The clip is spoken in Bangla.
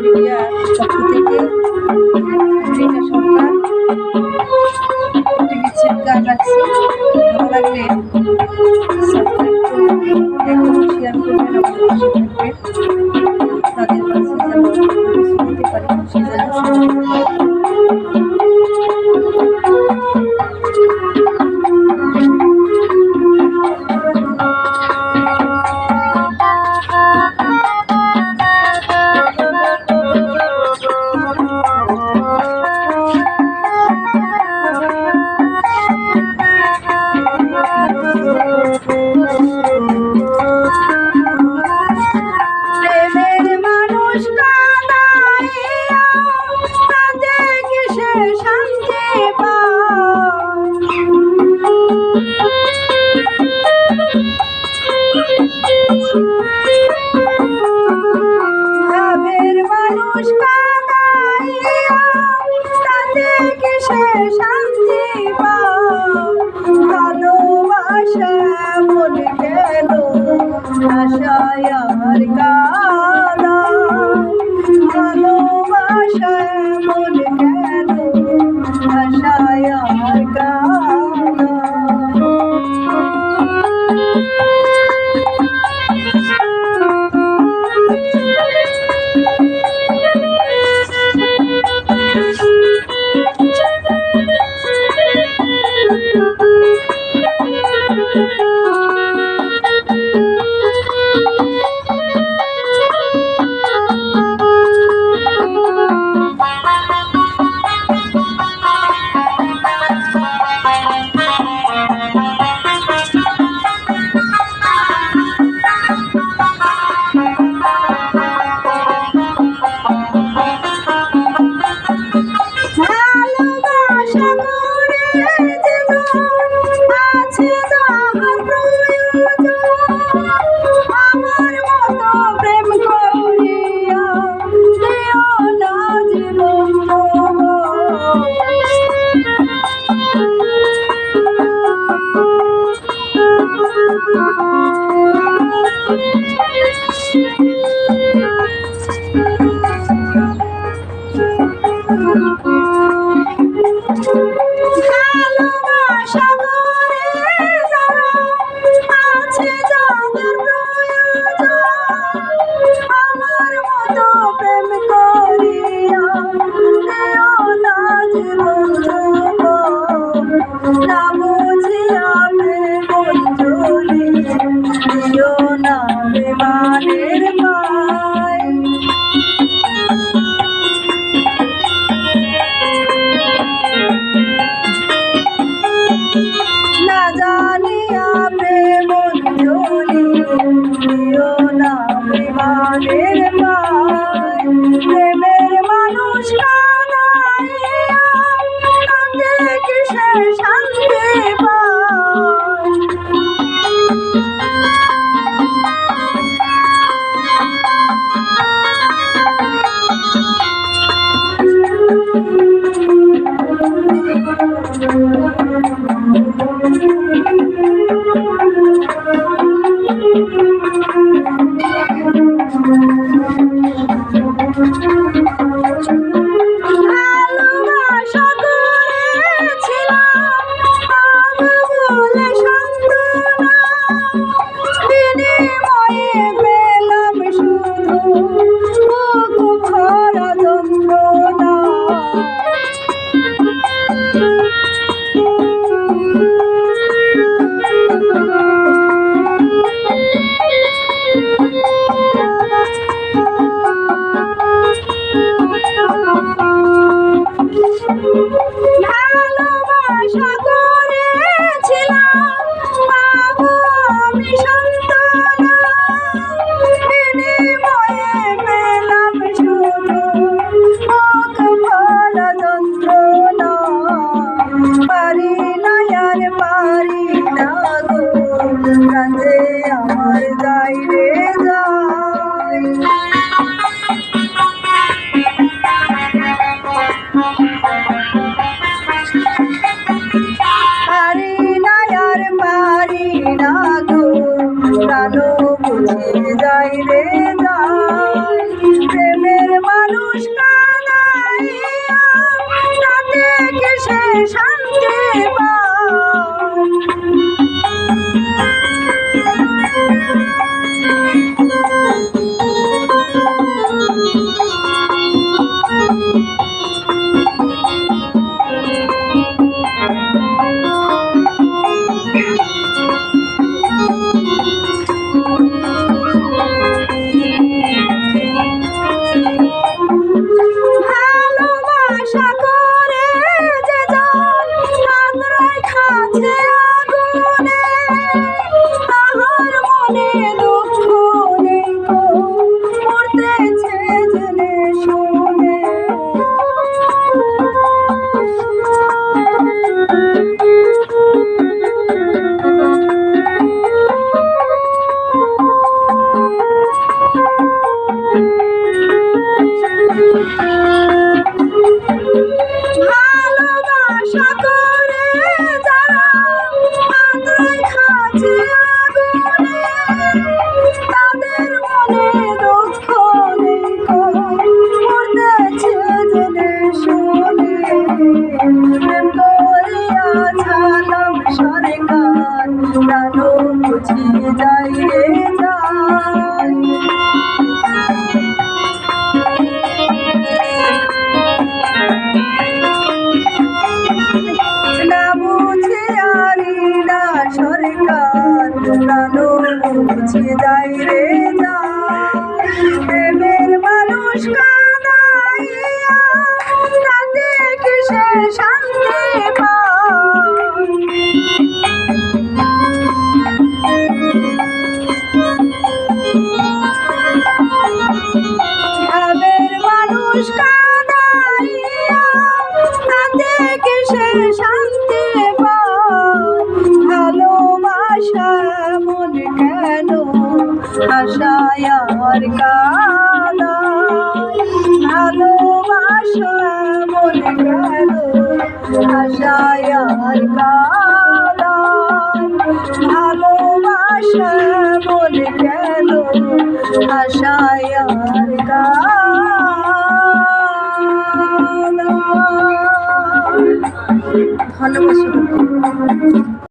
মিডিয়ার পক্ষ থেকে রিনা সরকার একটি বিচ্ছেদ গান রাখছি। ভালো লাগলে সাবস্ক্রাইব করবেন, দেখুন, শেয়ার করবেন, আমার পাশে থাকবেন। তাদের কাছে যেন শুনতে পারি, সে যেন ভাবের মানুষ কাঁদাইয়া তাতে কিসে শান্তি পাও, ভালোবাসা মনে গেল আশায় আর কাঁদা, ভালোবাসা মনে গেল আশায় আর কাঁদা। প্রেমের মানুষ শান্তি আমার যাই রে যাই। শান্তি পায়। ভালোবাসা করে যে জন আঁদ্রায় খাচ্ছে আগুনে, তাহার মনে দুঃখ নেই গো, মরতেছে জেনে শুনে। ভালোবাসা করে যারা আঁদ্রায় খাচ্ছে আগুনে, তাদের মনে দুঃখ নেই গো, মরতেছে জেনে শুনে। প্রেম করিয়া ছালাম সরকার, প্রাণ বুঝি যাই রে যাই। না বুঝে আরি না সরকার, প্রাণ বুঝে যাই রে যাই। প্রেমের মানুষ কাঁদাইয়া তাতে কিসে শান্তি পায়। ভাবের মানুষ কাঁদাইয়া তাতে কিসে শান্তি পায়। ভালোবাসা মন কেন আশায় আর কাঁদায়। ভালোবাসা মন কেন আশায় আর কাঁদায়। ভালোবাসা মন কেন আশায় আর কাঁদায়। ধন্যবাদ।